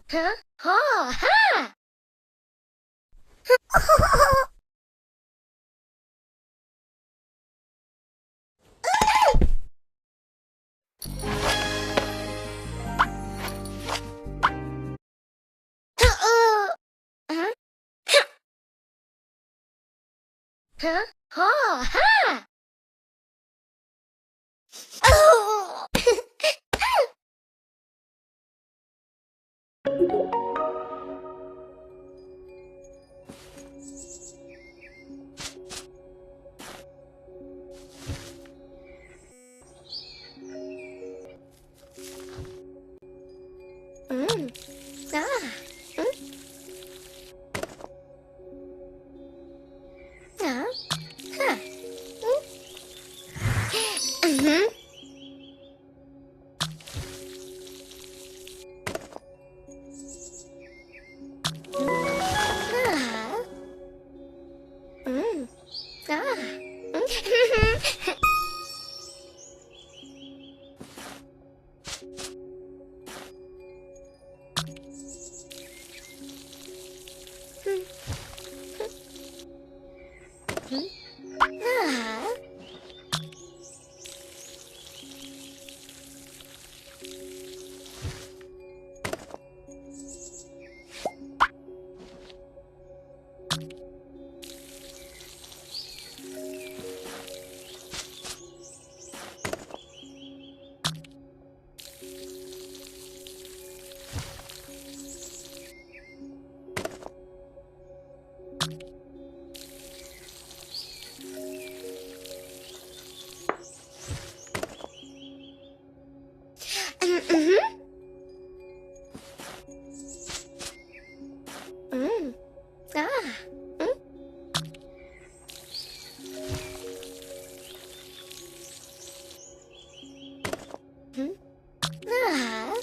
Huh? Ha! Ha! Huh? Huh? Ha! Ha! Oh! Mm. Ah. Mm. Ah. Huh. Mm. Mhm. Ah. Mm. Ah. Mm. Ah. Mhm. Mm. Ah. Mm. Mhm. Ah.